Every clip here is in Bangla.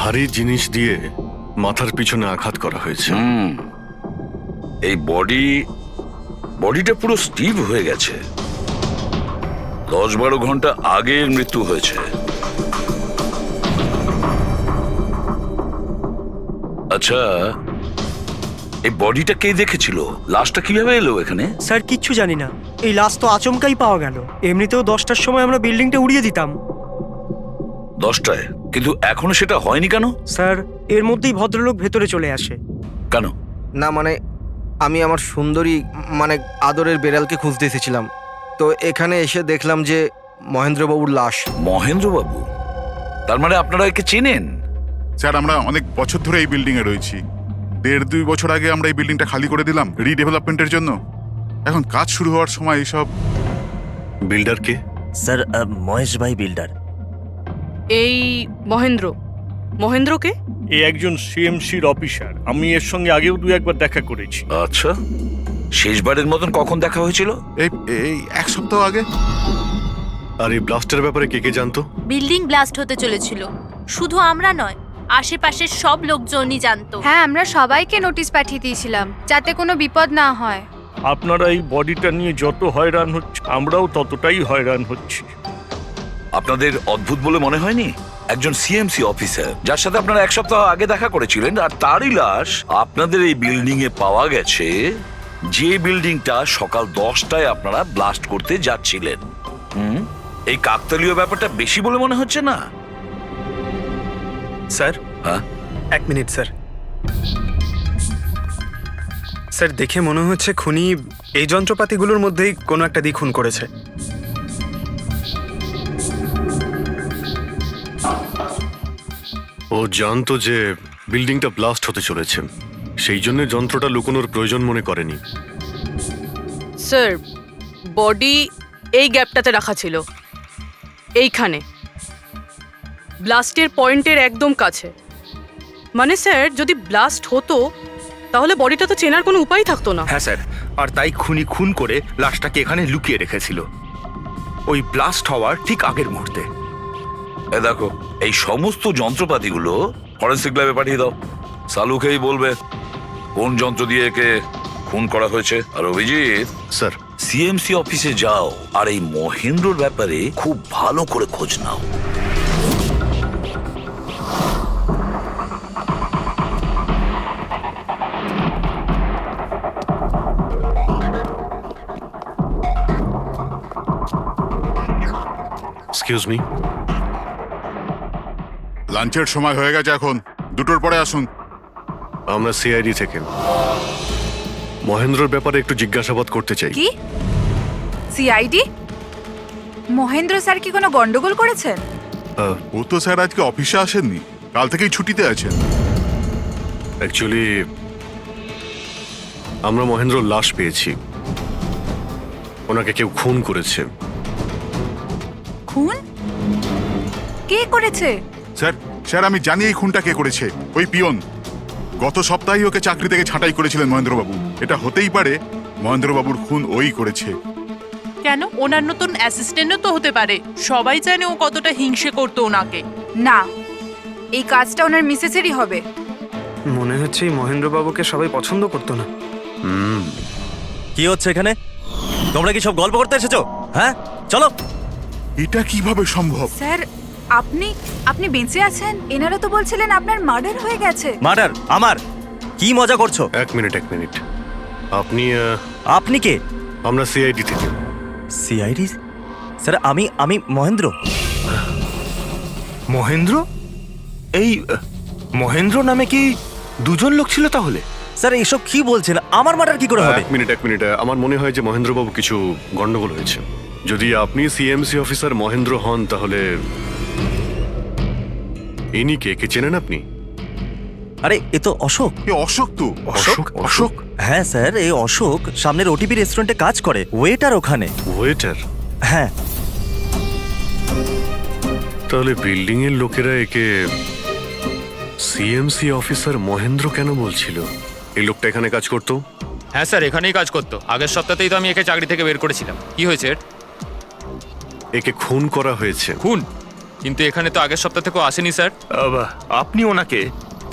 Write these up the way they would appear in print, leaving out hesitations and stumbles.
ভারী জিনিস দিয়ে মাথার পিছনে আঘাত করা হয়েছে। এই বডিটা পুরো স্টিভ হয়ে গেছে। 10-12 ঘন্টা আগে এর মৃত্যু হয়েছে। আচ্ছা, এই বডিটা কে দেখেছিল? লাশটা কিভাবে এলো এখানে? স্যার কিচ্ছু জানি না, এই লাশ তো আচমকাই পাওয়া গেল। এমনিতেও 10টার সময় আমরা বিল্ডিংটা উড়িয়ে দিতাম। 10টায়? কিন্তু এখনো সেটা হয়নি কেন? স্যার এর মধ্যেই ভদ্রলোক ভেতরে চলে আসে। কেন? না মানে আমি আমার সুন্দরী মানে আদরের বেড়ালকে খুঁজতে এসেছিলাম, তো এখানে এসে দেখলাম যে মহেন্দ্রবাবুর লাশ। মহেন্দ্রবাবু? তার মানে আপনারা একে চেনেন? স্যার, আমরা অনেক বছর ধরে এই বিল্ডিং এ রয়েছি। 1.5-2 বছর আগে আমরা এই বিল্ডিংটা খালি করে দিলাম রিডেভেলপমেন্টের জন্য। এখন কাজ শুরু হওয়ার সময় এইসব। বিল্ডার কে? স্যার মহেশ ভাই বিল্ডার। এই মহেন্দ্রকে? এ একজন সিএমসির অফিসার। আমি এর সঙ্গে আগেও 2-1বার দেখা করেছি। আচ্ছা, শেষবারের মতন কখন দেখা হয়েছিল? এই এই 1 সপ্তাহ আগে। আর এই ব্লাস্টের ব্যাপারে কে কে জানতো? বিল্ডিং ব্লাস্ট হতে চলেছিল, শুধু আমরা নয়, আশেপাশের সব লোকজনই জানতো। হ্যাঁ, আমরা সবাইকে নোটিশ পাঠিয়ে দিয়েছিলাম যাতে কোনো বিপদ না হয়। আপনারা এই বডিটা নিয়ে যত হয়রান হচ্ছে, আমরাও ততটাই হয়রান হচ্ছি। আপনাদের অদ্ভুত বলে মনে হয়নি? একজন সিএমসি অফিসার যার সাথে আপনারা 1 সপ্তাহ আগে দেখা করেছিলেন, আর তারই লাশ আপনাদের এই বিল্ডিং এ পাওয়া গেছে, যে বিল্ডিংটা সকাল 10টায় আপনারা ব্লাস্ট করতে যাচ্ছিলেন। এই কাকতালীয় ব্যাপারটা বেশি বলে মনে হচ্ছে না? স্যার, হ্যাঁ? 1 মিনিট স্যার। স্যার, দেখে মনে হচ্ছে খুনি এই যন্ত্রপাতিগুলোর মধ্যেই কোনো একটা দিয়ে খুন করেছে। ও জানতো যে বিল্ডিংটা ব্লাস্ট হতে চলেছে, সেই জন্য যন্ত্রটা লুকোনোর প্রয়োজন মনে করেনি। স্যার, বডি এই গ্যাপটাতে রাখা ছিল, এইখানে ব্লাস্টের পয়েন্টের একদম কাছে। মানে স্যার, যদি ব্লাস্ট হতো তাহলে বডিটা তো চেনার কোনো উপায় থাকতো না। হ্যাঁ স্যার, আর তাই খুনি খুন করে লাশটাকে এখানে লুকিয়ে রেখেছিল ওই ব্লাস্ট হওয়ার ঠিক আগের মুহূর্তে। দেখো, এই সমস্ত যন্ত্রপাতিগুলো ফরেন্সিক ল্যাবে পাঠিয়ে দাও। সালুকেই বলবে কোন যন্ত্র দিয়ে একে খুন করা হয়েছে। আর অভিজিৎ স্যার, সিএমসি অফিসে যাও আর এই মহেন্দ্রর ব্যাপারে খুব ভালো করে খোঁজ নাও। Excuse me. লাঞ্চের সময় হয়ে গেছে, এখন 2টোর পরে আসুন। আমরা সিআইডি থেকে মহেন্দ্রর ব্যাপারে একটু জিজ্ঞাসাবাদ করতে চাই। কি সিআইডি? মহেন্দ্র স্যার কি কোনো গন্ডগোল করেছেন? ও তো স্যার আজকে অফিসে আসেননি, কাল থেকেই ছুটিতে আছেন। অ্যাকচুয়ালি আমরা মহেন্দ্রর লাশ পেয়েছি, ওনাকে কেউ খুন করেছে। খুন? কে করেছে? স্যার আমি জানি এই খুনটা কে করেছে। ওই পিয়ন গত সপ্তাহে ওকে চাকরি থেকে ছাঁটাই করেছিলেন মহেন্দ্রবাবু। এটা হতেই পারে মহেন্দ্রবাবুর খুন ওই করেছে। কেন? ওনার নতুন অ্যাসিস্ট্যান্টও তো হতে পারে। সবাই জানে ও কতটা হিংসে করতো ওনাকে। না, এই কাজটা ওনার মিসেসেরই হবে। মনে হচ্ছে এই মহেন্দ্রবাবুকে সবাই পছন্দ করতো না। কি হচ্ছে এখানে? তোমরা কি সব গল্প করতে এসেছো? হ্যাঁ, চলো। এটা কিভাবে সম্ভব? স্যার, আপনি বেঁচে আছেন? এনারা তো বলছিলেন আপনার মার্ডার হয়ে গেছে। মার্ডার? আমার? কি মজা করছো? এক মিনিট। আপনি কে? আমরা সিআইডি থেকে। সিআইডি? স্যার, আমি মহেন্দ্র। মহেন্দ্র? এই মহেন্দ্র নামে কি 2জন লোক ছিল তাহলে? স্যার, এইসব কি বলছেন? আমার মার্ডার কি করে হবে? এক মিনিট। আমার মনে হয় যে মহেন্দ্রবাবু কিছু গন্ডগোল হয়েছে। যদি আপনি সিএমসি অফিসার মহেন্দ্র হন, তাহলে ইনি কে চেনেন আপনি? আরে, এ তো অশোক। অশোক তো? অশোক? হ্যাঁ স্যার, এই অশোক সামনের ওটিপি রেস্টুরেন্টে কাজ করে, ওয়েটার ওখানে। ওয়েটার? হ্যাঁ। তাহলে বিল্ডিং এর লোকেরা একে সিএমসি অফিসার মহেন্দ্র কেন বলছিল? এই লোকটা এখানে কাজ করতো? হ্যাঁ স্যার, এখানেই কাজ করতো। আগের সপ্তাহতেই তো আমি একে চাকরি থেকে বের করেছিলাম। কি হয়েছে? একে খুন করা হয়েছে। খুন? কিন্তু এখানে তো আগের সপ্তাহ থেকেও আসেনি স্যার। আপনি ওনাকে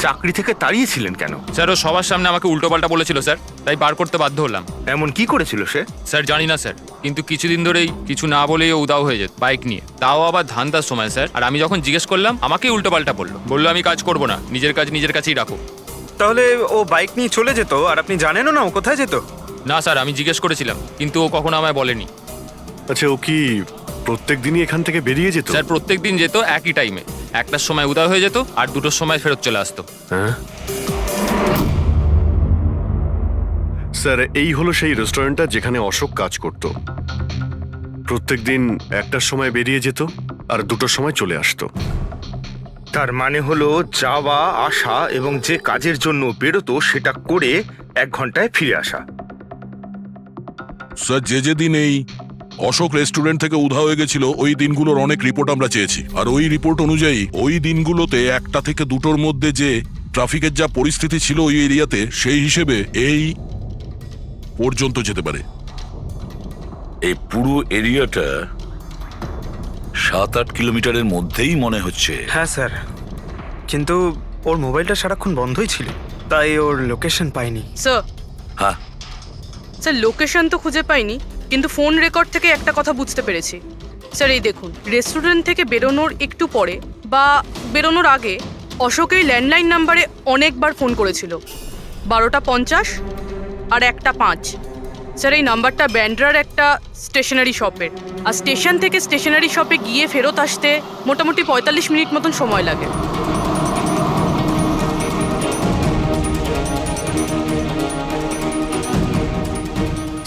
চাকরি থেকে তাড়িয়েছিলেন কেন? স্যার ও সবার সামনে আমাকে উল্টোপাল্টা বলেছিল স্যার, তাই বার করতে বাধ্য হলাম। এমন কি করেছিল সে? স্যার জানি না স্যার, কিন্তু কিছুদিন ধরেই কিছু না বলেই ও উদাও হয়ে যেত বাইক নিয়ে, তাও আবার ধান্দার সময় স্যার। আর আমি যখন জিজ্ঞেস করলাম আমাকেই উল্টোপাল্টা বললো আমি কাজ করবো না, নিজের কাজ নিজের কাছেই রাখো। তাহলে ও বাইক নিয়ে চলে যেত আর আপনি জানেনও না ও কোথায় যেত? না স্যার, আমি জিজ্ঞেস করেছিলাম কিন্তু ও কখনো আমায় বলেনি। আচ্ছা, ও কি প্রত্যেক দিনই এখান থেকে বেরিয়ে যেত? স্যার প্রত্যেক দিন যেত একই টাইমে, 1টার সময় উদয় হয়ে যেত আর 2টোর সময় ফেরত চলে আসতো। হ্যাঁ স্যার, এই হলো সেই রেস্টুরেন্টটা যেখানে অশোক কাজ করত। প্রত্যেকদিন 1টার সময় বেরিয়ে যেত আর 2টোর সময় চলে আসতো। তার মানে হলো যাওয়া আসা এবং যে কাজের জন্য বেরোতো সেটা করে 1 ঘন্টায় ফিরে আসা। স্যার, যেদিন এই অশোক রেস্টুরেন্ট থেকে উধাও হয়ে গেছিল ওই দিনগুলোর অনেক রিপোর্ট আমরা চেয়েছি, আর ওই রিপোর্ট অনুযায়ী ওই দিনগুলোতে 1টা থেকে 2টোর মধ্যে যে ট্রাফিকের যা পরিস্থিতি ছিল ওই এরিয়াতে, সেই হিসেবে এই পর্যন্ত যেতে পারে। এই পুরো এরিয়াটা 7-8 কিলোমিটারের মধ্যেই মনে হচ্ছে। হ্যাঁ স্যার, কিন্তু ওর মোবাইলটা সারাক্ষণ বন্ধই ছিল, তাই ওর লোকেশন পাইনি। স্যার হ্যাঁ স্যার, লোকেশন তো খুঁজে পাইনি, কিন্তু ফোন রেকর্ড থেকে একটা কথা বুঝতে পেরেছি। স্যার এই দেখুন, রেস্টুরেন্ট থেকে বেরোনোর একটু পরে বা বেরোনোর আগে অশোক এই ল্যান্ডলাইন নাম্বারে অনেকবার ফোন করেছিল, 12টা 50 আর 1টা 5। স্যার এই নাম্বারটা ব্যান্ড্রার একটা স্টেশনারি শপের, আর স্টেশন থেকে স্টেশনারি শপে গিয়ে ফেরত আসতে মোটামুটি 45 মিনিট মতন সময় লাগে।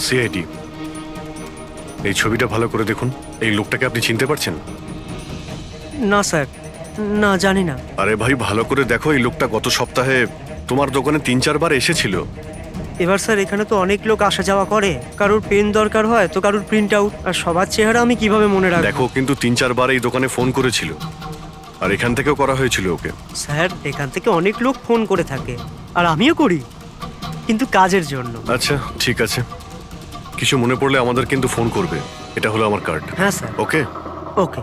সিআইডি, এই ছবিটা ভালো করে দেখুন। এই লোকটাকে আপনি চিনতে পারছেন? না স্যার, না জানি না। আরে ভাই, ভালো করে দেখো, এই লোকটা গত সপ্তাহে তোমার দোকানে 3-4 বার এসেছিল। এবার স্যার এখানে তো অনেক লোক আসা যাওয়া করে, কারোর পেন দরকার হয় তো কারোর প্রিন্ট আউট, আর সবার চেহারা আমি কিভাবে মনে রাখবো? দেখো, কিন্তু 3-4 বার এই দোকানে ফোন করেছিল, আর এখান থেকেও করা হয়েছিল ওকে। স্যার এখান থেকে অনেক লোক ফোন করে থাকে, আর আমিও করি, কিন্তু কাজের জন্য। আচ্ছা ঠিক আছে, কিছু মনে পড়লে আমাদের কিন্তু ফোন করবে। এটা হলো আমার কার্ড। হ্যাঁ স্যার। ওকে ওকে।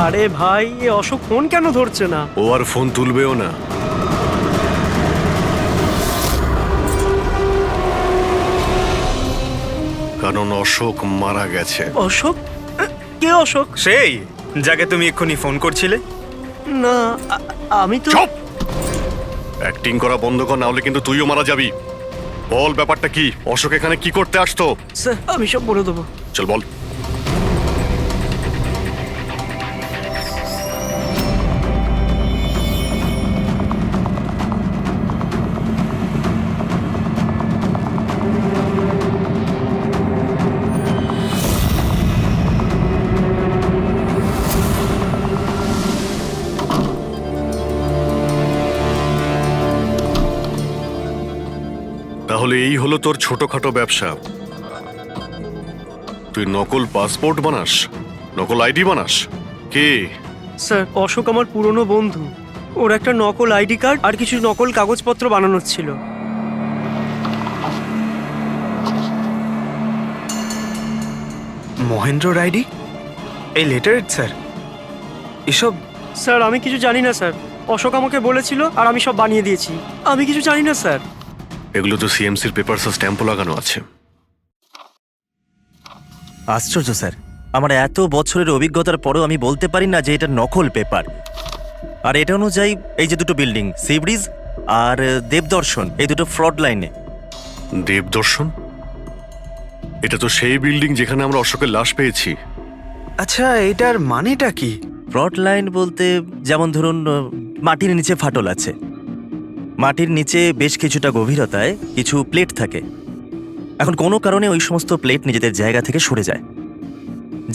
আরে ভাই, এ অশোক ফোন কেন ধরছে না? ও আর ফোন তুলবেও না। কারণ অশোক মারা গেছে। অশোক? কে অশোক? সেই যাকে তুমি এক্ষুনি ফোন করছিলে? না, আমি তো। চুপ! অ্যাক্টিং করা বন্ধ কর, না হলে কিন্তু তুইও মারা যাবি। বল ব্যাপারটা কি? অশোক এখানে কি করতে আসতো? স্যার আমি সব বলে দেবো। চল বল। তাহলে এই হলো তোর ছোটখাটো ব্যবসা। তুই নকল পাসপোর্ট বানাস, নকল আইডি বানাস। কে? স্যার অশোক আমার পুরনো বন্ধু, ওর একটা নকল আইডি কার্ড আর কিছু নকল কাগজপত্র বানানোর ছিল। মহেন্দ্রর আইডি? এই লেটারেট স্যার? এসব? স্যার আমি কিছু জানি না স্যার, অশোক আমাকে বলেছিল আর আমি সব বানিয়ে দিয়েছি। আমি কিছু জানি না স্যার। এগুলো তো সিএমসির পেপারস আর স্ট্যাম্পও লাগানো আছে। আশ্চর্য স্যার, আমার এত বছরের অভিজ্ঞতার পরেও আমি বলতে পারি না যে এটা নকল পেপার। আর এটা অনুযায়ী এই যে দুটো বিল্ডিং, সি ব্রিজ আর দেবদর্শন, এই দুটো ফ্রড লাইনে। দেবদর্শন? এটা তো সেই বিল্ডিং যেখানে আমরা অশোকের লাশ পেয়েছি। আচ্ছা, এটার মানেটা কি? ফ্রড লাইন বলতে যেমন ধরুন মাটির নিচে ফাটল আছে, মাটির নিচে বেশ কিছুটা গভীরতায় কিছু প্লেট থাকে। এখন কোনো কারণে ওই সমস্ত প্লেট নিজেদের জায়গা থেকে সরে যায়।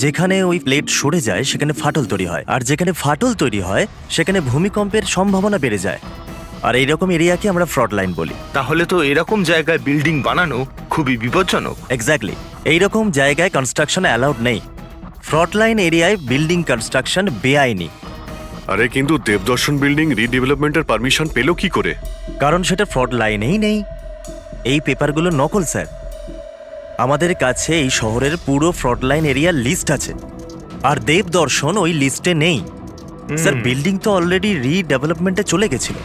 যেখানে ওই প্লেট সরে যায় সেখানে ফাটল তৈরি হয়, আর যেখানে ফাটল তৈরি হয় সেখানে ভূমিকম্পের সম্ভাবনা বেড়ে যায়। আর এইরকম এরিয়াকে আমরা ফ্রড লাইন বলি। তাহলে তো এরকম জায়গায় বিল্ডিং বানানো খুবই বিপজ্জনক। এক্স্যাক্টলি, এইরকম জায়গায় কনস্ট্রাকশন অ্যালাউড নেই। ফ্রন্ট লাইন এরিয়ায় বিল্ডিং কনস্ট্রাকশন বেআইনি, আরে কিন্তু দেবদর্শন বিল্ডিং রিডেভেলপমেন্টের পারমিশন পেলো কি করে? কারণ সেটা ফ্রন্ট লাইনেই নেই। এই পেপারগুলো নকল স্যার। আমাদের কাছে এই শহরের পুরো ফ্রন্ট লাইন এরিয়ার লিস্ট আছে, আর দেবদর্শন ওই লিস্টে নেই। স্যার বিল্ডিং তো অলরেডি রিডেভেলপমেন্টে চলে গেছিল।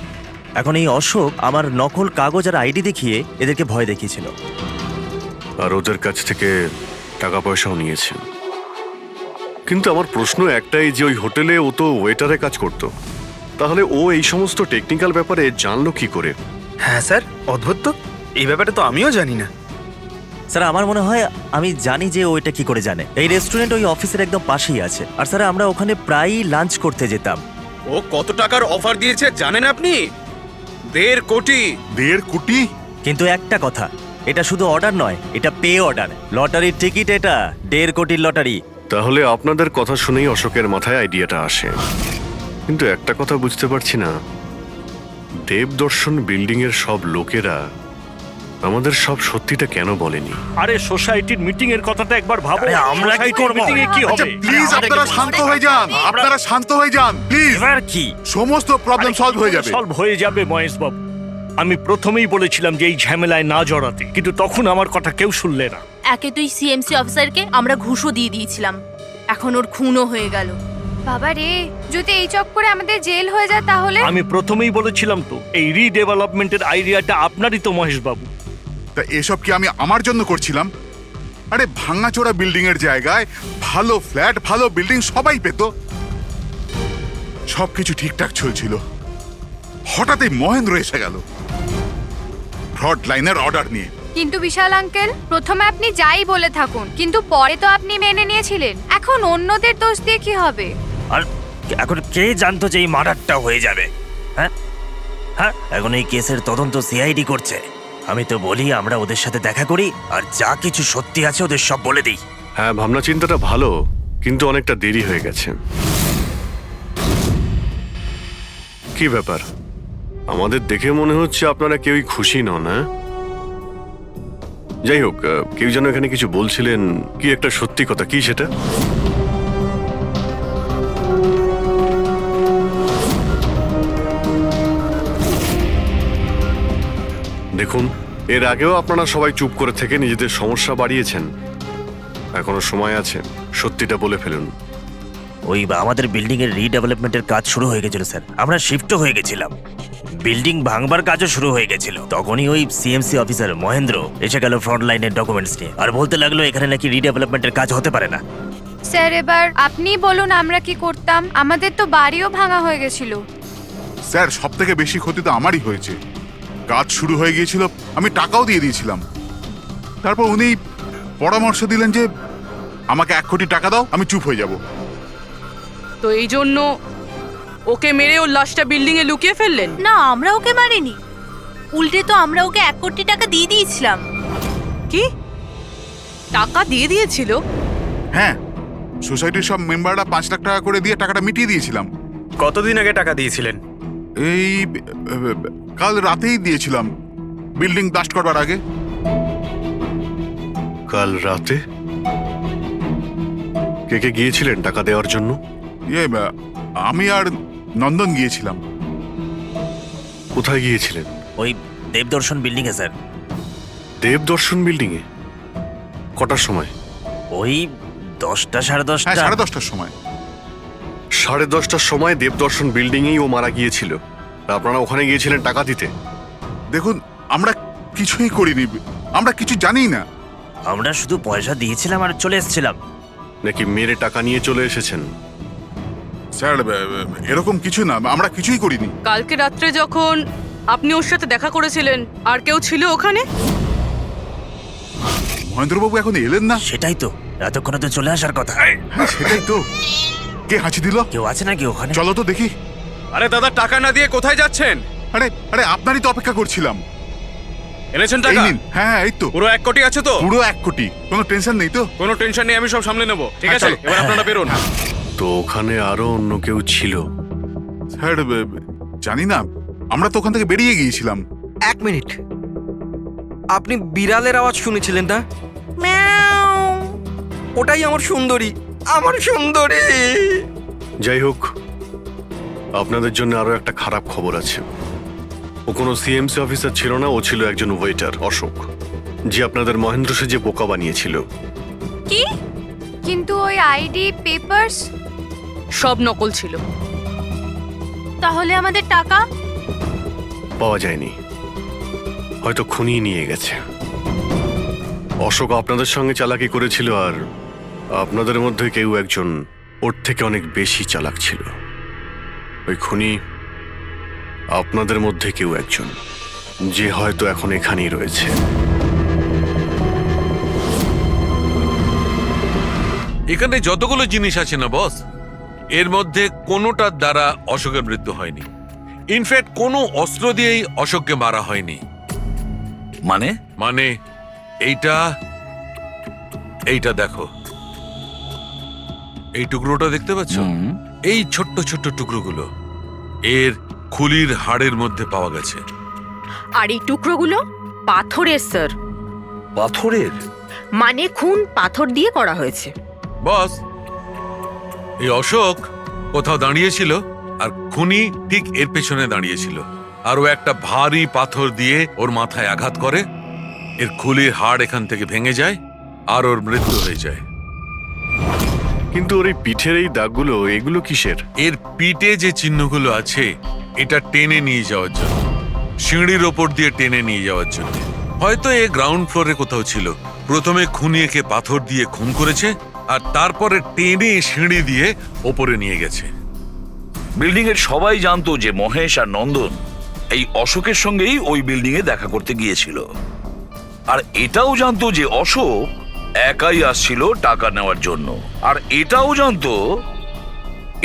এখন এই অশোক আমার নকল কাগজ আর আইডি দেখিয়ে এদেরকে ভয় দেখিয়েছিল। আর ওদের কাছ থেকে টাকা পয়সাও নিয়েছে। কিন্তু আমার প্রশ্ন একটাই যে ওই হোটেলে ও তো ওয়েটারে কাজ করতো, তাহলে ও এই সমস্ত টেকনিক্যাল ব্যাপারে জানলো কি করে? হ্যাঁ স্যার, অদ্ভুত তো, এই ব্যাপারে তো আমিও জানি না। স্যার আমার মনে হয় আমি জানি যে ও এটা কি করে জানে। এই রেস্টুরেন্ট ওই অফিসের একদম পাশেই আছে, আর স্যার আমরা ওখানে প্রায়ই লাঞ্চ করতে যেতাম। ও কত টাকার অফার দিয়েছে জানেন আপনি? 1.5 কোটি। 1.5 কোটি? কিন্তু একটা কথা, এটা শুধু অর্ডার নয়, এটা পে অর্ডার। লটারির টিকিট এটা, 1.5 কোটির লটারি। তাহলে আপনাদের কথা শুনেই অশোকের মাথায় আইডিয়াটা আসে। কিন্তু একটা কথা বুঝতে পারছি না, দেবদর্শন বিল্ডিং এর সব লোকেরা আমাদের সব সত্যিটা কেন বলেনি? আরে সোসাইটির মিটিং এর কথাটা একবার ভাবো। আরে আমরা কি করব? মিটিং এ কি আচ্ছা হবে? প্লিজ আপনারা শান্ত হয়ে যান, আপনারা শান্ত হয়ে যান প্লিজ। এবার কি? সমস্ত প্রবলেম সলভ হয়ে যাবে। সলভ হয়ে যাবে মহেশ বাবু। আমি প্রথমেই বলেছিলাম যে এই ঝামেলায় না জড়াতে, কিন্তু তখন আমার কথা কেউ শুনলে না। একে তুই সিএমসি অফিসারকে আমরা ঘুষও দিয়ে দিয়েছিলাম, এখন ওর খুনও হয়ে গেল। বাবা রে, যদি এই চক্করে আমাদের জেল হয়ে যায় তাহলে? আমি প্রথমেই বলেছিলাম তো, এই রিডেভেলপমেন্টের আইডিয়াটা আপনারই তো মহেশ বাবু। তা এসব কি আমি আমার জন্য করছিলাম? আরে ভাঙাচোরা বিল্ডিং এর জায়গায় ভালো ফ্ল্যাট, ভালো বিল্ডিং সবাই পেত। সবকিছু ঠিকঠাক চলছিল, হঠাৎই মহেন্দ্র এসে গেল ফ্রন্ট লাইনের অর্ডার নিয়ে। কিন্তু বিশাল আঙ্কেল, প্রথমে আপনি যাই বলে থাকুন, কিন্তু পরে তো আপনি মেনে নিয়েছিলেন। এখন অন্যদের দোষ দিয়ে কি হবে? আর এখন কে জানতো যে এই মার্ডারটা হয়ে যাবে? হ্যাঁ হ্যাঁ, এখন এই কেসের তদন্ত সিআইডি করছে। আমি তো বলি আমরা ওদের সাথে দেখা করি, আর যা কিছু সত্যি আছে ওদের সব বলে দিই। হ্যাঁ, ভাবনা চিন্তাটা ভালো, কিন্তু অনেকটা দেরি হয়ে গেছে। কি ব্যাপার, আমাদের দেখে মনে হচ্ছে আপনারা কেউই খুশি নন। হ্যাঁ, যাই হোক, কেউ যেন এখানে কিছু বলছিলেন, কি একটা সত্যি কথা, কি সেটা? দেখুন, এর আগেও আপনারা সবাই চুপ করে থেকে নিজেদের সমস্যা বাড়িয়েছেন। এখনো সময় আছে, সত্যিটা বলে ফেলুন। ওই আমাদের বিল্ডিং এর রিডেভেলপমেন্টের কাজ শুরু হয়ে গেছিল স্যার, আমরা শিফটও হয়ে গেছিলাম। বিল্ডিং ভাঙবার কাজও শুরু হয়ে গেছিল। তখনই ওই সিএমসি অফিসার মহেন্দ্র এসে গেল ফ্রন্ট লাইনের ডকুমেন্টস নিয়ে, আর বলতে লাগলো এখানে নাকি রিডেভেলপমেন্টের কাজ হতে পারে না। স্যার এবার আপনি বলুন আমরা কি করতাম? আমাদের তো বাড়িও ভাঙা হয়ে গেছিল। স্যার সব থেকে বেশি ক্ষতি তো আমারই হয়েছে। কাজ শুরু হয়ে গিয়েছিল, আমি টাকাও দিয়ে দিয়েছিলাম। তারপর উনি পরামর্শ দিলেন যে আমাকে 1 কোটি টাকা দাও, আমি চুপ হয়ে যাব। তো এই জন্য ওকে মেরে ওর লাশটা বিল্ডিং এ লুকিয়ে ফেললেন? না, আমরা ওকে মারিনি, উল্টে তো আমরা ওকে 1 কোটি টাকা দিয়ে দিয়েছিলাম। কি টাকা দিয়ে দিয়েছিল? হ্যাঁ, সোসাইটির সব মেম্বাররা 5 লাখ টাকা করে দিয়ে টাকাটা মিটিয়ে দিয়েছিলাম। কতদিন আগে টাকা দিয়েছিলেন? এই কাল রাতেই দিয়েছিলাম, বিল্ডিং ব্লাস্ট করবার আগে। কাল রাতে? কে কে গিয়েছিলেন টাকা দেওয়ার জন্য? আমি আর নন্দন গিয়েছিলাম। কোথায় গিয়েছিলেন? ওই দেবদর্শন বিল্ডিং এ স্যার। দেবদর্শন বিল্ডিং এ? কটার সময়? ওই 10টা সাড়ে 10টা। হ্যাঁ, 10:30টার সময়। 10:30টার সময় দেবদর্শন বিল্ডিং এই ও মারা গিয়েছিল। আপনারা ওখানে গিয়েছিলেন টাকা দিতে? দেখুন, আমরা কিছুই করিনি, আমরা কিছু জানি না। আমরা শুধু পয়সা দিয়েছিলাম আর চলে এসেছিলাম। নাকি মেরে টাকা নিয়ে চলে এসেছেন? স্যার এরকম কিছু না, আমরা কিছুই করিনি। কালকে রাত্রে যখন আপনি ওর সাথে দেখা করেছিলেন, আর কেউ ছিল ওখানে? মহেন্দ্রবাবু এখন এলেন না। সেটাই তো, এতক্ষণে তো চলে আসার কথা। হ্যাঁ, সেটাই তো। কে হাঁচি দিল? কেউ আছে নাকি ওখানে? চলো তো দেখি। আরে দাদা, টাকা না দিয়ে কোথায় যাচ্ছেন? আরে আরে আপনারই তো অপেক্ষা করছিলাম। এনেছেন এই টাকা? নিন। হ্যাঁ, এই তো পুরো 1 কোটি আছে তো? পুরো 1 কোটি, কোনো টেনশন নেই তো? কোনো টেনশন নেই, আমি সব সামলে নেব। ঠিক হ্যাঁ, আছে, চলো। এবার আপনারা বেরোন। তো ওখানে আরো অন্য কেউ ছিল? স্যার জানি না, আমরা তো ওখান থেকে বেরিয়ে গিয়েছিলাম। 1 মিনিট, আপনি বিড়ালের আওয়াজ শুনেছিলেন না? ওটাই আমার সুন্দরী। আমার সুন্দরী। যাই হোক, আপনাদের জন্য আরো একটা খারাপ খবর আছে। ও কোনো সিএমসি অফিসার ছিল না, ও ছিল একজন ওয়েটার, অশোক, যে আপনাদের মহেন্দ্র সেজে বোকা বানিয়েছিল। কি? কিন্তু ওই আইডি পেপারস সব নকল ছিল। তাহলে আমাদের টাকা? পাওয়া যায়নি, হয়তো খুনি নিয়ে গেছে। অশোক আপনাদের সঙ্গে চালাকি করেছিল, আর আপনাদের মধ্যে কেউ একজন ওর থেকে অনেক বেশি চালাক ছিল। ওই খুনি আপনাদের মধ্যে কেউ একজন, যে হয়তো এখন এখানেই রয়েছে। এখানে যতগুলো জিনিস আছে না বস, এর মধ্যে কোনোটার দ্বারা অশোকের মৃত্যু হয়নি। ইনফ্যাক্ট কোনো অস্ত্র দিয়েই অশোককে মারা হয়নি। মানে মানে এইটা দেখো, এই টুকরোটা দেখতে পাচ্ছ? এই ছোট্ট ছোট্ট টুকরোগুলো এর খুলির হাড়ের মধ্যে পাওয়া গেছে। আর এই টুকরোগুলো পাথরের স্যার। পাথরের? মানে খুন পাথর দিয়ে করা হয়েছে। বস, এই অশোক কোথাও দাঁড়িয়েছিল আর খুনি ঠিক এর পেছনে দাঁড়িয়েছিল, আর ও একটা ভারী পাথর দিয়ে ওর মাথায় আঘাত করে, এর খুলির হাড় এখান থেকে ভেঙে যায় আর ওর মৃত্যু হয়ে যায়। কিন্তু ওর এই পিঠের এই দাগগুলো, এগুলো কিসের? এর পিঠে যে চিহ্নগুলো আছে, এটা টেনে নিয়ে যাওয়ার জন্য, সিঁড়ির ওপর দিয়ে টেনে নিয়ে যাওয়ার জন্য। হয়তো এ গ্রাউন্ড ফ্লোরে কোথাও ছিল। প্রথমে খুনি একে পাথর দিয়ে খুন করেছে, আর তারপরে টেনে সিঁড়ি দিয়ে ওপরে নিয়ে গেছে। বিল্ডিং এর সবাই জানতো যে মহেশ আর নন্দন এই অশোকের সঙ্গেই ওই বিল্ডিং এ দেখা করতে গিয়েছিল, আর এটাও জানতো যে অশোক একাই আসছিল টাকা নেওয়ার জন্য, আর এটাও জানতো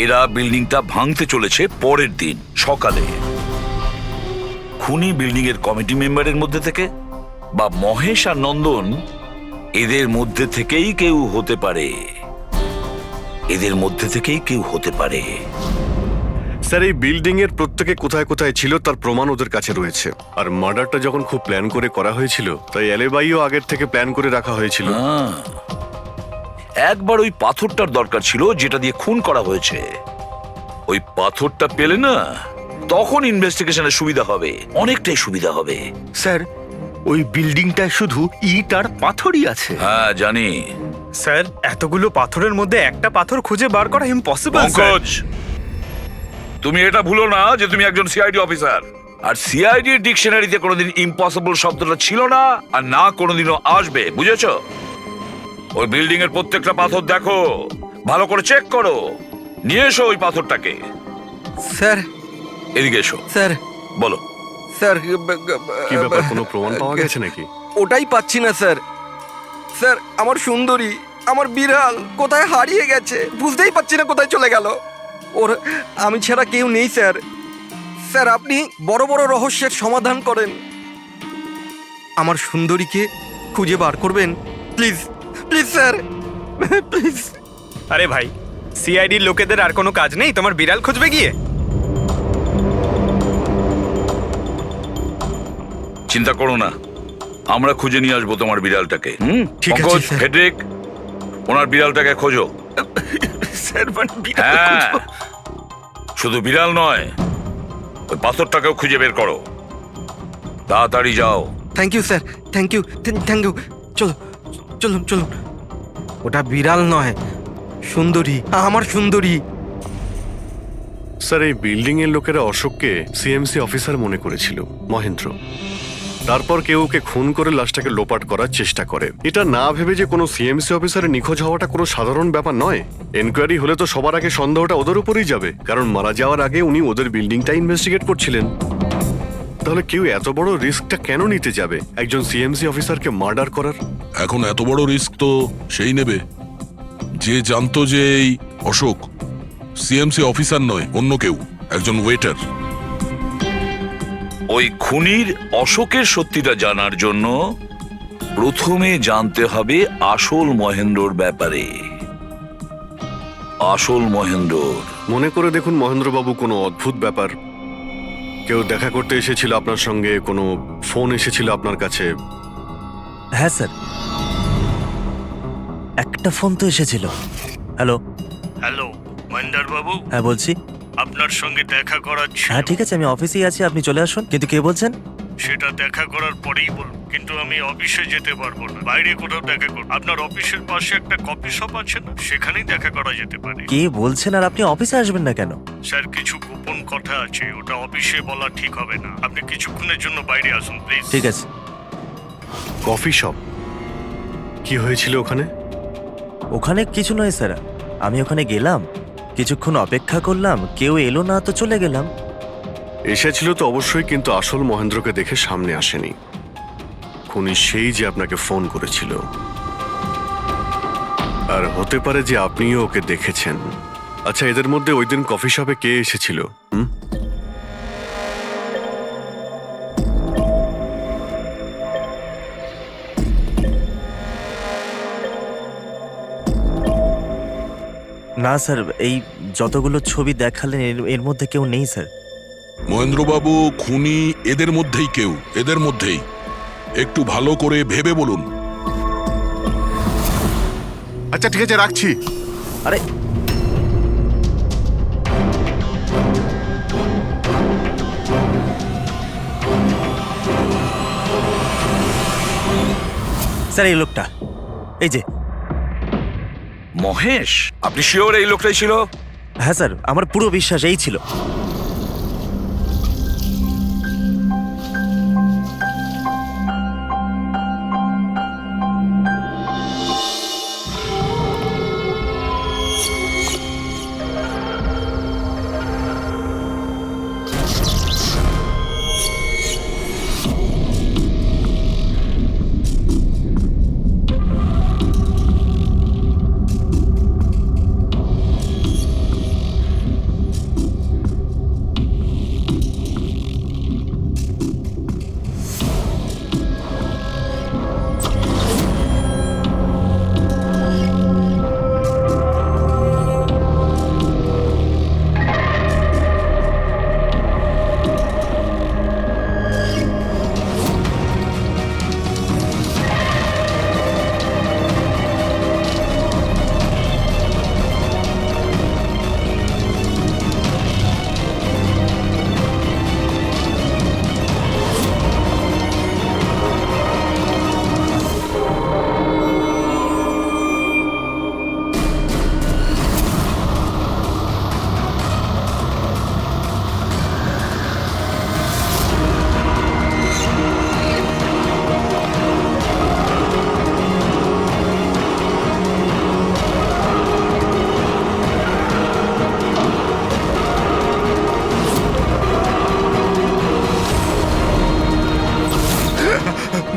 এরা বিল্ডিংটা ভাঙতে চলেছে পরের দিন সকালে। খুনি বিল্ডিং এর কমিটি মেম্বারের মধ্যে থেকে, বা মহেশ আর নন্দন এদের মধ্যে থেকেই কেউ হতে পারে। এদের মধ্যে থেকেই কেউ হতে পারে। স্যার, এই বিল্ডিং এর প্রত্যেকে কোথায় কোথায় ছিল তার প্রমাণ ওদের কাছে রয়েছে। আর মার্ডারটা যখন খুব প্ল্যান করে করা হয়েছিল, তাই এলেবাইও আগের থেকে প্ল্যান করে রাখা হয়েছিল। একবার ওই পাথরটার দরকার ছিল যেটা দিয়ে খুন করা হয়েছে। ওই পাথরটা পেলে না, তখন ইনভেস্টিগেশনের সুবিধা হবে, অনেকটাই সুবিধা হবে। স্যার, ওই বিল্ডিংটায় শুধু ইট আর পাথরই আছে। হ্যাঁ জানি। স্যার, এতগুলো পাথরের মধ্যে একটা পাথর খুঁজে বার করা ইম্পসিবল। পঙ্কজ, তুমি এটা ভুলো না যে তুমি একজন সিআইডি অফিসার, আর সিআইডি ডিকশনারিতে কোনোদিন ইম্পসিবল শব্দটা ছিল না, আর না কোনোদিনও আসবে, বুঝেছো? ওই বিল্ডিং এর প্রত্যেকটা পাথর দেখো, ভালো করে চেক করো, নিয়ে এসো ওই পাথরটাকে। স্যার, এদিকে এসো। স্যার, বলো। স্যার, কি ব্যাপার, কোনো প্রমাণ পাওয়া গেছে নাকি? ওটাই পাচ্ছি না স্যার। স্যার, আমার সুন্দরী, আমার বিড়াল কোথায় হারিয়ে গেছে, বুঝতেই পারছি না কোথায় চলে গেল। ওর আমি ছাড়া কেউ নেই স্যার। স্যার, আপনি বড় বড় রহস্যের সমাধান করেন, আমার সুন্দরীকে খুঁজে বার করবেন প্লিজ, প্লিজ স্যার, প্লিজ। আরে ভাই, সিআইডির লোকেদের আর কোনো কাজ নেই তোমার বিড়াল খুঁজবে গিয়ে? চিন্তা করো না, আমরা খুঁজে নিয়ে আসবো তোমার বিড়ালটাকে। ঠিক আছে, পঙ্কজ, স্যার। ফেডরিক, ওনার বিড়ালটাকে খোঁজো। স্যার, হ্যাঁ, শুধু বিড়াল নয়, ওই পাথরটাকেও খুঁজে বের করো, তাড়াতাড়ি যাও। Thank you sir, thank you, thank you. চলো, চলুন চলুন। ওটা বিড়াল নয়, সুন্দরী, আমার সুন্দরী। স্যার, এই বিল্ডিং এর লোকেরা অশোককে সিএমসি অফিসার মনে করেছিল, মহেন্দ্র। তারপর কেউ ওকে খুন করে লাশটাকে লোপাট করার চেষ্টা করে। এটা না ভেবে যে কোনো সিএমসি অফিসারের নিখোঁজ হওয়াটা কোনো সাধারণ ব্যাপার নয়। এনকোয়ারি হলে তো সবার আগে সন্দেহটা ওদের উপরেই যাবে, কারণ মারা যাওয়ার আগে উনি ওদের বিল্ডিংটা ইনভেস্টিগেট করছিলেন। তাহলে কেউ এত বড় রিস্কটা কেন নিতে যাবে একজন সিএমসি অফিসারকে মার্ডার করার? এখন এত বড় রিস্ক তো সেই নেবে যে জানতো যে এই অশোক সিএমসি অফিসার নয়, অন্য কেউ, একজন ওয়েটার। ওই খুনির অশোকের সত্যিটা জানার জন্য প্রথমে জানতে হবে আসল মহেন্দ্রর ব্যাপারে। আসল মহেন্দ্র। মনে করে দেখুন মহেন্দ্রবাবু, কোনো অদ্ভুত ব্যাপার, কেউ দেখা করতে এসেছিল আপনার সঙ্গে, কোনো ফোন এসেছিল আপনার কাছে? হ্যাঁ স্যার, একটা ফোন তো এসেছিল, হ্যালো। হ্যালো মহেন্দার বাবু, হ্যাঁ বলছি। আপনার সঙ্গে দেখা করার ছিল। হ্যাঁ ঠিক আছে, আমি অফিসেই আছি, আপনি চলে আসুন। কিন্তু কে বলছেন? সেটা দেখা করার পরেই বলুন, কিন্তু আমি অফিসে যেতে পারবো না, বাইরে কোথাও দেখা করব। আপনার অফিসের পাশে একটা কফি শপ আছে না, সেখানেই দেখা করা যেতে পারে। কে বলছেন? আর আপনি অফিসে আসবেন না কেন? স্যার, কিছু গোপন কথা আছে, ওটা অফিসে বলা ঠিক হবে না। আপনি কিছুক্ষণের জন্য বাইরে আসুন প্লিজ। ঠিক আছে। Coffee shop? কি হয়েছিল ওখানে? ওখানে কিছু নয় স্যার, আমি ওখানে গেলাম, কিছুক্ষণ অপেক্ষা করলাম, কেউ এলো না তো চলে গেলাম। এসেছিল তো অবশ্যই, কিন্তু আসল মহেন্দ্রকে দেখে সামনে আসেনি। খুনি সেই যে আপনাকে ফোন করেছিল। আর হতে পারে যে আপনিও ওকে দেখেছেন। আচ্ছা, এদের মধ্যে ওই দিন কফি শপে কে এসেছিল? না স্যার, এই যতগুলো ছবি দেখালেন এর মধ্যে কেউ নেই স্যার। মহেন্দ্রবাবু, খুনি এদের মধ্যেই কেউ, এদের মধ্যেই। একটু ভালো করে ভেবে বলুন। আচ্ছা ঠিক আছে, রাখছি। আরে স্যার, এই লোকটা, এই যে মহেশ, আপনি শিওর এই লোকটাই ছিল? হ্যাঁ স্যার, আমার পুরো বিশ্বাস এই ছিল।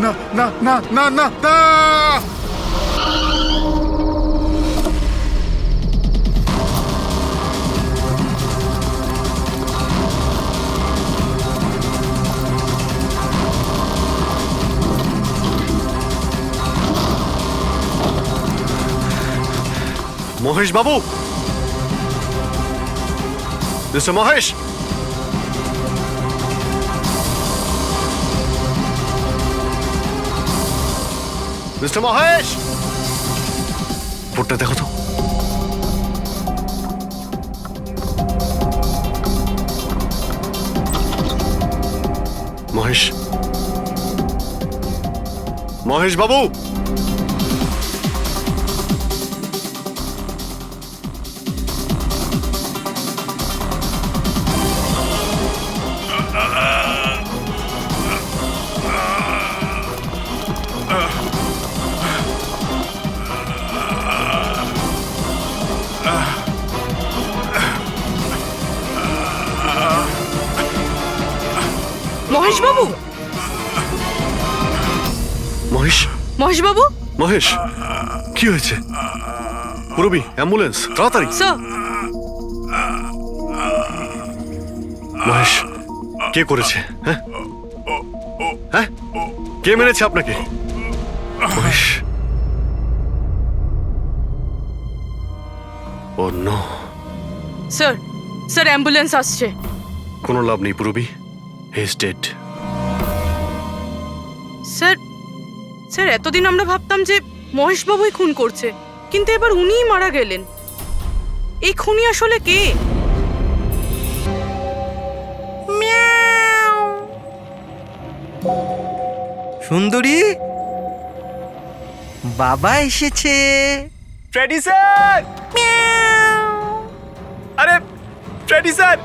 না না না না না না! মহেশ বাবু, মিস্টার মহেশ, মিস্টার মহেশ, ফোনটা দেখো তো। মহেশ, মহেশ বাবু, মহেশ বাবু, মহেশ, মহেশ বাবু, মহেশ, কি হয়েছে? পুরবি, অ্যাম্বুলেন্স, তাড়াতাড়ি। স্যার, মহেশ, কে করেছে? হ্যাঁ হ্যাঁ, কে মেরেছে আপনাকে? মহেশ, ও নো। স্যার, স্যার অ্যাম্বুলেন্স আসছে। কোনো লাভ নেই পুরবি, he is dead. Sir, sir এতদিন আমরা ভাবতাম যে মহেশ বাবুই খুন করছে, কিন্তু এবার উনিই মারা গেলেন। এই খুনি আসলে কে? সুন্দরী, বাবা এসেছে। Freddie sir! আরে ফ্রেডি স্যার,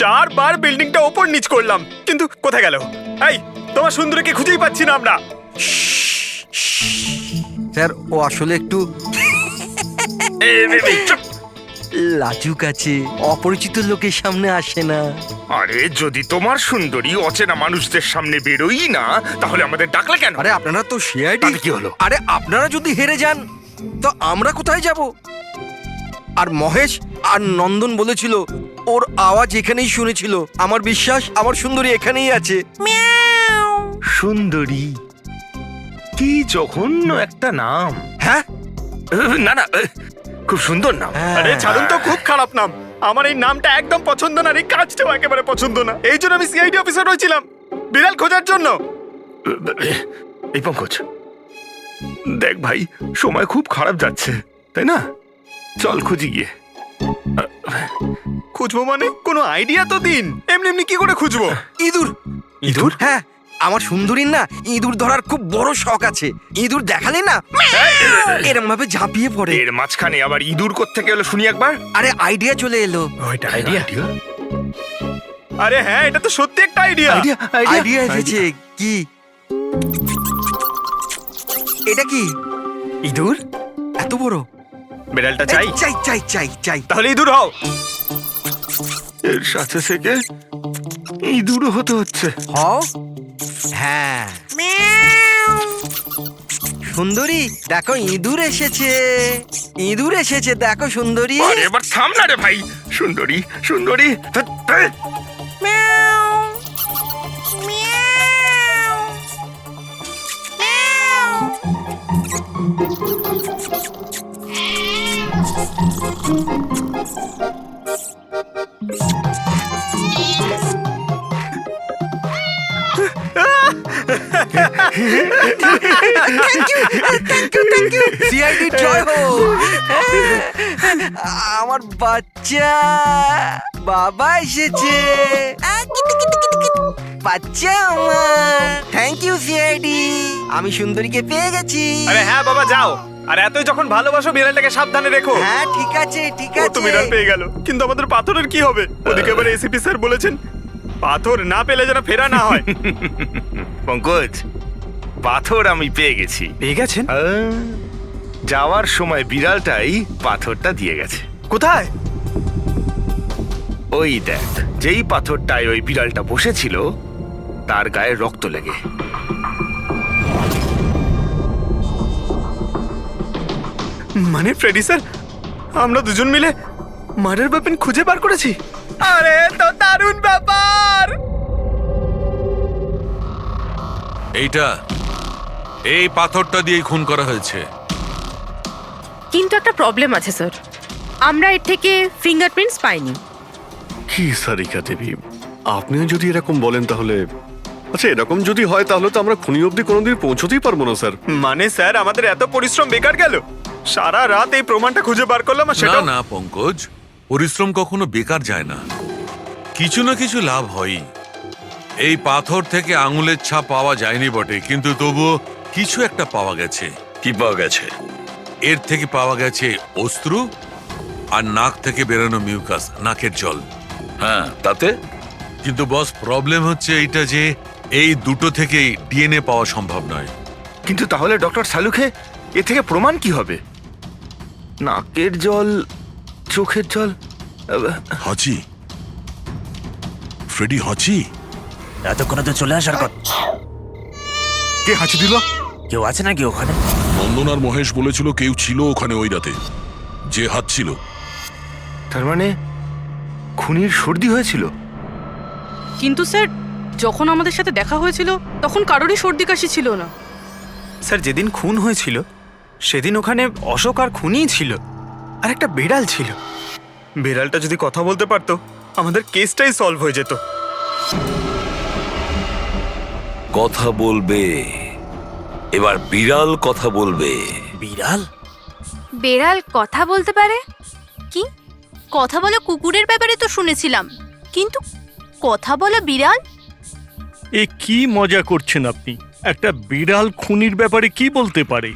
4 বার বিল্ডিংটা ওপর নিচ করলাম, কিন্তু কোথায় গেল? এই, তোমার সুন্দরীকে খুঁজেই পাচ্ছি না আমরা। স্যার, ও আসলে একটু লাজুক আছে, অপরিচিত লোকের সামনে আসে না। আরে যদি তোমার সুন্দরী অচেনা মানুষদের সামনে বেরোই না, তাহলে আমাদের ডাকলে কেন? আরে আপনারা তো সিআইডি। তাতে কি হলো? আরে আপনারা যদি হেরে যান তো আমরা কোথায় যাব? আর মহেশ আর নন্দন বলেছিল ওর আওয়াজ এখানেই শুনেছিল। আমার বিশ্বাস আমার সুন্দরী এখানেই আছে। সুন্দরী, কি জঘন্য একটা নাম। হ্যাঁ, না না, খুব সুন্দর নাম। আরে ছাড়ুন তো, খুব খারাপ নাম। আমার এই নামটা একদম পছন্দ না, এই কাজটাও একেবারে পছন্দ না। এই জন্য আমি সিআইডি অফিসার হয়েছিলাম, বিড়াল খোঁজার জন্য। এই পঙ্কজ, দেখ ভাই, সময় খুব খারাপ যাচ্ছে, তাই না? চল খুঁজি গিয়ে। খুঁজবো মানে কোনো আইডিয়া তো দিন। এমনি এমনি কি করে খুঁজবো? ইঁদুর। ইঁদুর? হ্যাঁ, আমার সুন্দরীর না ইঁদুর ধরার খুব বড় শখ আছে। ইঁদুর দেখালে না এরম ভাবে ঝাঁপিয়ে পড়ে। এর মাঝখানে আবার ইঁদুর কোত্থেকে এলো শুনি একবার। আরে আইডিয়া চলে এলো। ওইটা আইডিয়া? আরে হ্যাঁ, এটা তো সত্যি একটা আইডিয়া। আইডিয়া এসেছে। কি এটা? কি ইঁদুর এত বড়? বেড়ালটা চাই? চাই চাই চাই চাই। তাহলে ইঁদুর হও। এর সাথে থেকে ইঁদুরও হতে হচ্ছে। হও। হ্যাঁ, সুন্দরী দেখো, ইঁদুর এসেছে। ইঁদুর এসেছে, দেখো সুন্দরী। আরে এবার থাম না রে ভাই। সুন্দরী, সুন্দরী, সিআইডি জয় হো। আমার বাচ্চা বাবা এসেছে। বাচ্চা আমার। থ্যাংক ইউ সিআইডি, আমি সুন্দরীকে পেয়ে গেছি। আরে হ্যাঁ বাবা, যাও। আর এতই যখন ভালোবাসো, বিড়ালটাকে সাবধানে রেখো। হ্যাঁ ঠিক আছে ঠিক ও আছে। তো বিড়াল পেয়ে গেল, কিন্তু আমাদের পাথরের কি হবে? ওদিকে এবার এসিপি স্যার বলেছেন পাথর না পেলে যেন ফেরা না হয়। পঙ্কজ, পাথর আমি পেয়ে গেছি। পেয়ে গেছেন? যাওয়ার সময় বিড়ালটাই পাথরটা দিয়ে গেছে। কোথায়? ওই দেখ, যেই পাথরটায় ওই বিড়ালটা বসেছিল তার গায়ে রক্ত লেগে। মানে ফ্রেডি স্যার, আমরা দুজন মিলে মার্ডার ওয়েপন খুঁজে বার করেছি। আরে তো দারুণ ব্যাপার। এই পাথরটা দিয়েই খুন করা হয়েছে। কিন্তু একটা প্রবলেম আছে স্যার, আমরা এর থেকে ফিঙ্গারপ্রিন্টস পাইনি। কি সারিকা দেবী, আপনিও যদি এরকম বলেন তাহলে আচ্ছা, এরকম যদি হয় তাহলে তো আমরা খুনি অবধি কোনোদিন পৌঁছতেই পারবো না স্যার। মানে স্যার, আমাদের এত পরিশ্রম বেকার গেল। সারা রাত এই প্রমাণটা খুঁজে বার করলাম, আর না সেটা না পঙ্কজ, পরিশ্রম কখনো বেকার যায় না, কিছু না কিছু লাভ হয়। এই পাথর থেকে আঙুলের ছাপ পাওয়া যায়নি বটে, কিন্তু তবুও কিছু একটা পাওয়া গেছে। কি পাওয়া গেছে? এর থেকে পাওয়া গেছে অস্ত্র আর নাক থেকে বেরোনো মিউকাস, নাকের জল। হ্যাঁ, তাতে? কিন্তু বস, প্রবলেম হচ্ছে এইটা যে এই দুটো থেকেই ডিএনএ পাওয়া সম্ভব নয়। কিন্তু তাহলে ডক্টর সালুখে, এ থেকে প্রমাণ কি হবে? নাকের জল, চোখের জল। হাঁচি, ফ্রেডি হাঁচি। এতক্ষণে তো চলে আসার কথা। কে হাঁচি দিল? কেউ আছে নাকি ওখানে? নন্দন আর মহেশ বলেছিল কেউ ছিল ওখানে ওই রাতে, যে হাঁচছিল। তার মানে খুনির সর্দি হয়েছিল। কিন্তু স্যার, যখন আমাদের সাথে দেখা হয়েছিল তখন কারোরই সর্দি কাশি ছিল না। স্যার, যেদিন খুন হয়েছিল সেদিন ওখানে অশোক আর খুনিই ছিল, আর একটা বিড়াল ছিল। বিড়ালটা যদি কথা বলতে পারতো, আমাদের কেসটাই সলভ হয়ে যেত। কথা বলবে, এবার বিড়াল কথা বলবে। বিড়াল? বেড়াল কথা বলতে পারে? কি কথা বলা কুকুরের ব্যাপারে তো শুনেছিলাম, কিন্তু কথা বলা বিড়াল? এ কি মজা করছেন আপনি? একটা বিড়াল খুনির ব্যাপারে কি বলতে পারে?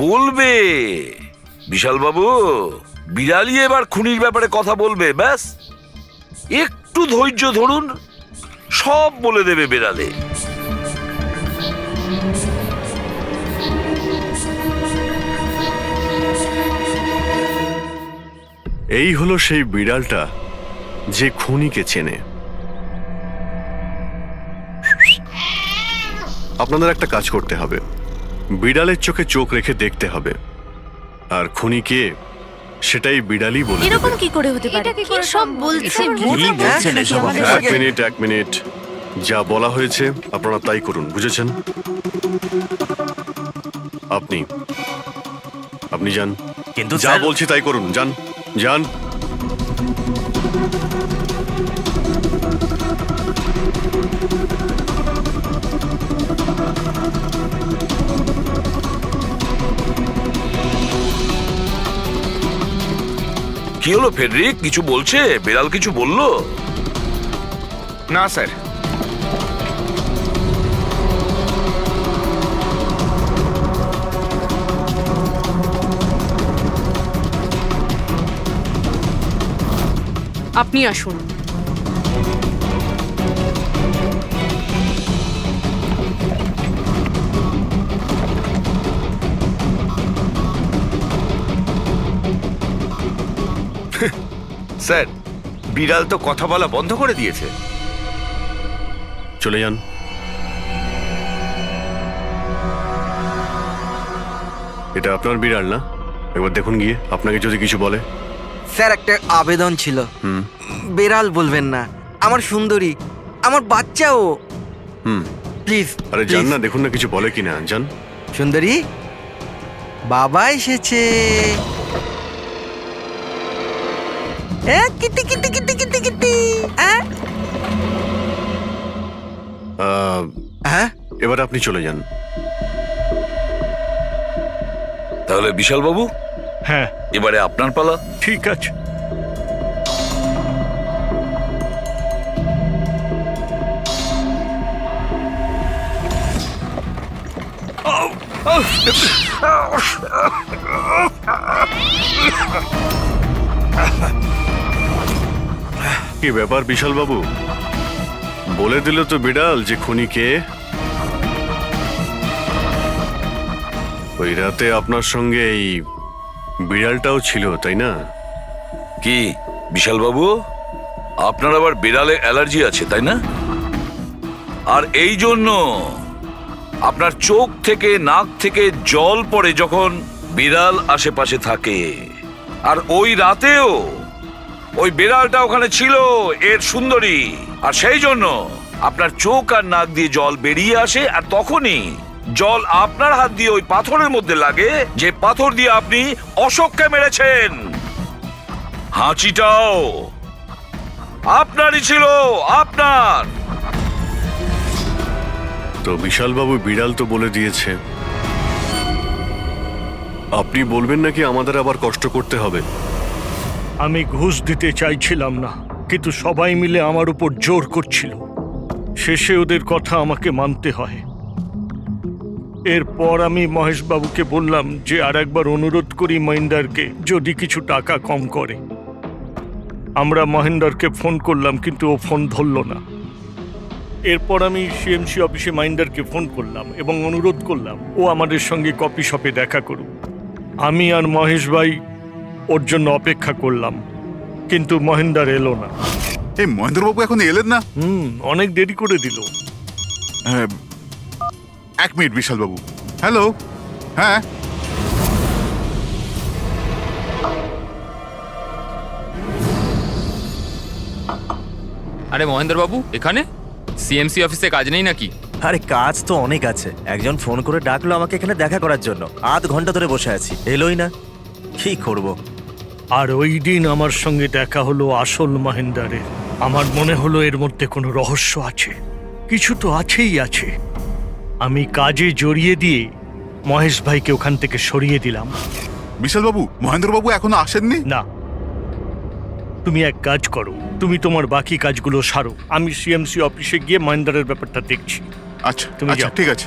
বলবে বিশাল বাবু, বিড়ালই এবার খুনির ব্যাপারে কথা বলবে। ব্যাস একটু ধৈর্য ধরুন, সব বলে দেবে বিড়ালে। এই হলো সেই বিড়ালটা যে খুনিকে চেনে। আপনাদের একটা কাজ করতে হবে, বিড়ালের চোখে চোখ রেখে দেখতে হবে, আর খুনিকে সেটাই বিড়ালই বলে দেবে। এরকম কি করে হতে পারে? কি সব বলছেন? এক মিনিট, যা বলা হয়েছে আপনারা তাই করুন, বুঝেছেন? আপনি যান, কিন্তু যা বলছি তাই করুন, যান যান। কি হলো ফেডরিক, কিছু বলছে? বিড়াল কিছু বললো? না স্যার। আপনি আসুন। স্যার, বিড়াল তো কথা বলা বন্ধ করে দিয়েছে। চলে যান। এটা আপনার বিড়াল না? একবার দেখুন গিয়ে, আপনাকে যদি কিছু বলে। স্যার, একটা আবেদন ছিল। হুম বেড়াল বলবেন না, আমার সুন্দরী, আমার বাচ্চাও। হুম প্লিজ। আরে যান না, দেখুন না কিছু বলে কিনা, যান। সুন্দরী, বাবা এসেছে। Kitty Kitty Kitty Kitty Kitty. হ্যাঁ, এবার আপনি চলে যান। তাহলে বিশাল বাবু, হ্যাঁ এবারে আপনার পালা। ঠিক আছে। কি ব্যাপার বিশাল বাবু, বলে দিল তো বিড়াল যে খুনি কে? ওই রাতে আপনার সঙ্গে এই বিড়ালটাও ছিল, তাই না? কি বিশাল বাবু, আপনার আবার বিড়ালে অ্যালার্জি আছে, তাই না? আর এই জন্য আপনার চোখ থেকে নাক থেকে জল পড়ে যখন বিড়াল আশেপাশে থাকে। আর ওই রাতেও ওই বিড়ালটা ওখানে ছিল, এর সুন্দরী, আর সেই জন্য আপনার চোখ আর নাক দিয়ে জল বেরিয়ে আসে, আর তখনই জল আপনার হাত দিয়ে ওই পাথরের মধ্যে লাগে, যে পাথর দিয়ে আপনি অশোককে মেরেছেন। হাঁচিটাও আপনারই ছিল, আপনার। তো বিশাল বাবু, বিড়াল তো বলে দিয়েছে, আপনি বলবেন নাকি আমাদের আবার কষ্ট করতে হবে? আমি ঘুষ দিতে চাইছিলাম না, কিন্তু সবাই মিলে আমার উপর জোর করছিল। শেষে ওদের কথা আমাকে মানতে হয়। এরপর আমি মহেশবাবুকে বললাম যে আর একবার অনুরোধ করি মহিন্দারকে, যদি কিছু টাকা কম করে। আমরা মহেন্দারকে ফোন করলাম, কিন্তু ও ফোন ধরল না। এরপর আমি সিএমসি অফিসে মহিন্দারকে ফোন করলাম এবং অনুরোধ করলাম ও আমাদের সঙ্গে কফি শপে দেখা করুক। আমি আর মহেশ ভাই ওর জন্য অপেক্ষা করলাম, কিন্তু মহেন্দার এলো না। এই মহেন্দ্রবাবু এখন এলেন না? অনেক দেরি করে দিল। এক মিনিট বিশাল বাবু। হ্যালো, হ্যাঁ আরে মহেন্দ্র বাবু, এখানে সিএমসি অফিসে কাজ নেই নাকি? আরে কাজ তো অনেক আছে। একজন ফোন করে ডাকলো আমাকে এখানে দেখা করার জন্য, আধ ঘন্টা ধরে বসে আছি, এলোই না। কি করব? আর ওই দিন আমার সঙ্গে দেখা হলো আসল মহেন্দারের। আমার মনে হলো এর মধ্যে কোনো রহস্য আছে, কিছু তো আছেই আছে। আমি কাজে জড়িয়ে দিয়ে মহেশ ভাইকে ওখান থেকে সরিয়ে দিলাম। বিশাল বাবু, মহেন্দ্রবাবু এখনো আসেননি? না, তুমি এক কাজ করো, তুমি তোমার বাকি কাজগুলো সারো, আমি সিএমসি অফিসে গিয়ে মহেন্দারের ব্যাপারটা দেখছি। আচ্ছা তুমি আচ্ছা যাও। ঠিক আছে।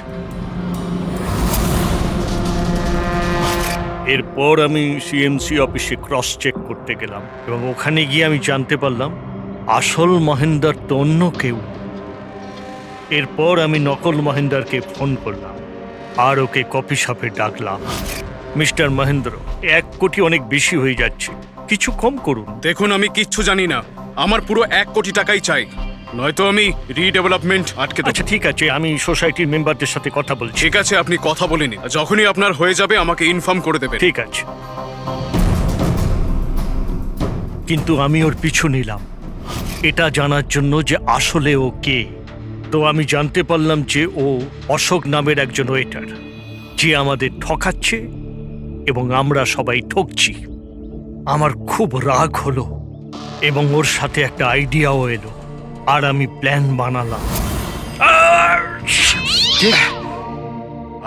এরপর আমি সিএমসি অফিসে ক্রস চেক করতে গেলাম এবং ওখানে গিয়ে আমি জানতে পারলাম আসল মহেন্দার তো অন্য কেউ। এরপর আমি নকল মহেন্দারকে ফোন করলাম আর ওকে কফি শপে ডাকলাম। মিস্টার মহেন্দ্র, 1 কোটি অনেক বেশি হয়ে যাচ্ছে, কিছু কম করুন। দেখুন, আমি কিচ্ছু জানি না, আমার পুরো 1 কোটি টাকাই চাই, নয়তো আমি রিডেভেলপমেন্ট আটকে দেব। আচ্ছা ঠিক আছে, আমি সোসাইটির মেম্বারদের সাথে কথা বলছি। ঠিক আছে, আপনি কথা বলে নিন, যখনই আপনার হয়ে যাবে আমাকে ইনফর্ম করে দেবেন। ঠিক আছে, কিন্তু আমি ওর পিছু নিলাম এটা জানার জন্য যে আসলে ও কে। তো আমি জানতে পারলাম যে ও অশোক নামের একজন ওয়েটার, যে আমাদের ঠকাচ্ছে এবং আমরা সবাই ঠকছি। আমার খুব রাগ হলো এবং ওর সাথে একটা আইডিয়াও এলো আর আমি প্ল্যান বানালাম।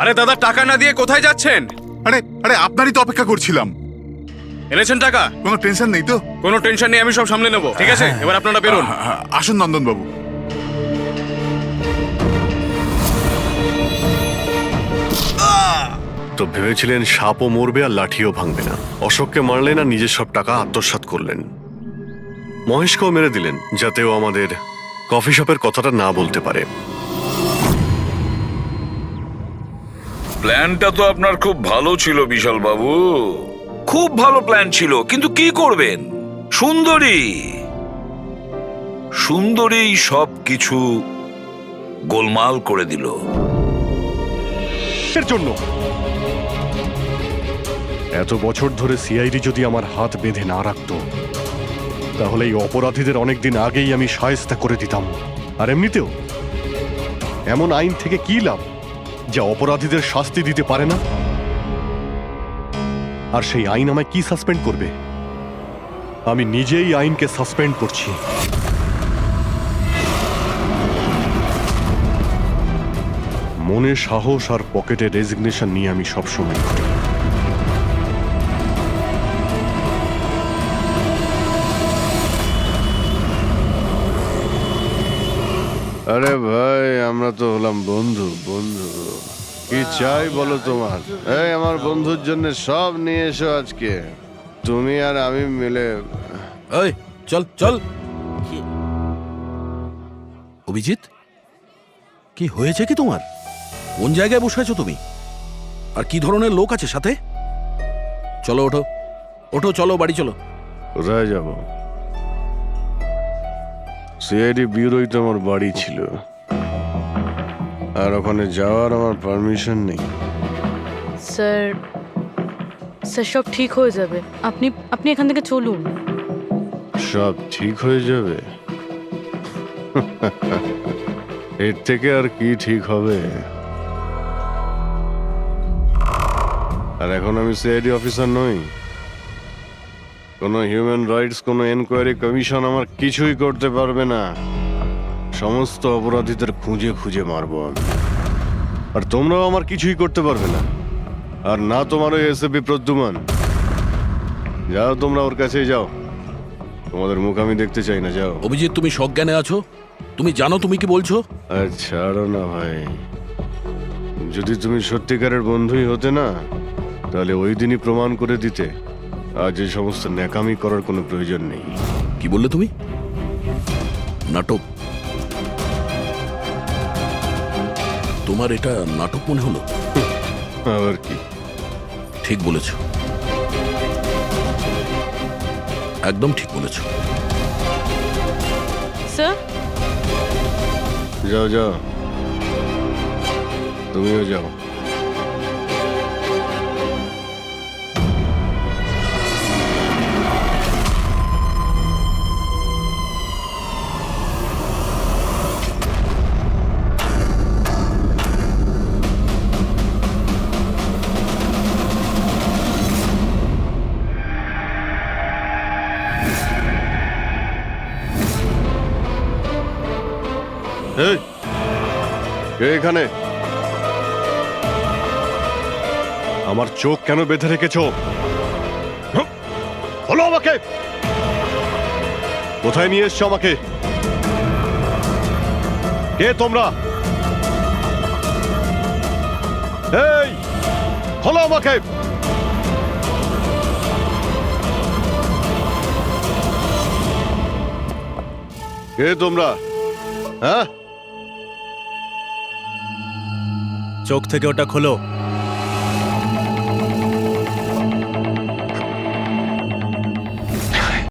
আরে দাদা, টাকা না দিয়ে কোথায় যাচ্ছেন? আরে আরে আপনারই তো অপেক্ষা করছিলাম। এনেছেন টাকা? কোনো টেনশন নেই তো? কোনো টেনশন নেই, আমি সব সামলে নেব। ঠিক আছে, এবার আপনারা বেরোন। আসুন নন্দন বাবু। তো ভেবেছিলেন সাপও মরবে আর লাঠিও ভাঙবে না। অশোককে মারলেন আর নিজের সব টাকা আত্মসাৎ করলেন। মহেশকেও মেরে দিলেন যাতে ও আমাদের কফি শপের কথাটা না বলতে পারে। প্ল্যানটা তো আপনার খুব ভালো ছিল বিশাল বাবু, খুব ভালো প্ল্যান ছিল, কিন্তু কি করবেন? সুন্দরী সব কিছু গোলমাল করে দিল। এর জন্য এত বছর ধরে সিআইডি যদি আমার হাত বেঁধে না রাখতো, তাহলে এই অপরাধীদের অনেকদিন আগেই আমি শায়েস্তা করে দিতাম। আর এমনিতেও এমন আইন থেকে কি লাভ যা অপরাধীদের শাস্তি দিতে পারে না? আর সেই আইন আমায় কি সাসপেন্ড করবে? আমি নিজেই আইনকে সাসপেন্ড করছি। মনে সাহস আর পকেটে রেজিগনেশন নিয়ে আমি সবসময় ঘুরি। আরে ভাই, আমরা তো হলাম বন্ধু। কি চাই বলো তোমার? এই আমার বন্ধুর জন্য সব নিয়ে এসো আজকে, তুমি আর আমি মিলে। এই চল চল। অভিজিৎ, কি হয়েছে কি তোমার? কোন জায়গায় বসে আছো তুমি? আর কি ধরনের লোক আছে সাথে? চলো ওঠো ওঠো, চলো বাড়ি চলো। কোথায় যাব? সিআইডি ব্যুরোই তো আমার বাড়ি ছিল, আর ওখানে যাওয়ার আমার পারমিশন নেই। স্যার, সব ঠিক হয়ে যাবে, আপনি এখান থেকে চলুন। সব ঠিক হয়ে যাবে? এর থেকে আর কি ঠিক হবে? আর এখন আমি সিআইডি অফিসার নই। কোনো হিউম্যান রাইটস, কোনো এনকোয়ারি কমিশন আমার কিছুই করতে পারবে না। সমস্ত অপরাধীদের খুঁজে খুঁজে মারবো আমি, আর তোমরাও আমার কিছুই করতে পারবে না। আর না তোমার ওই এসএপি প্রদ্যুমান। যাও তোমরা ওর কাছেই যাও, তোমাদের মুখ আমি দেখতে চাই না। যাও। অভিজিৎ, তুমি সজ্ঞানে আছো? তুমি জানো তুমি কি বলছো? ছাড়ো না ভাই, যদি তুমি সত্যিকারের বন্ধুই হতে না, তাহলে ওই দিনই প্রমাণ করে দিতে আজ এই সমস্ত ন্যাকামি করার কোনো প্রয়োজন নেই। কি বললে তুমি? নাটক? তোমার এটা নাটক মনে হলো? আবার কি? ঠিক বলেছ, একদম ঠিক বলেছ। স্যার, যাও যাও, তুমিও যাও। এই, কে এখানে? আমার চোখ কেন বেঁধে রেখেছো? বলো আমাকে। কোথায় নিয়ে এসছো আমাকে? কে তোমরা? এই খোলো আমাকে! কে তোমরা? হ্যাঁ, চোখ থেকে ওটা খোলো।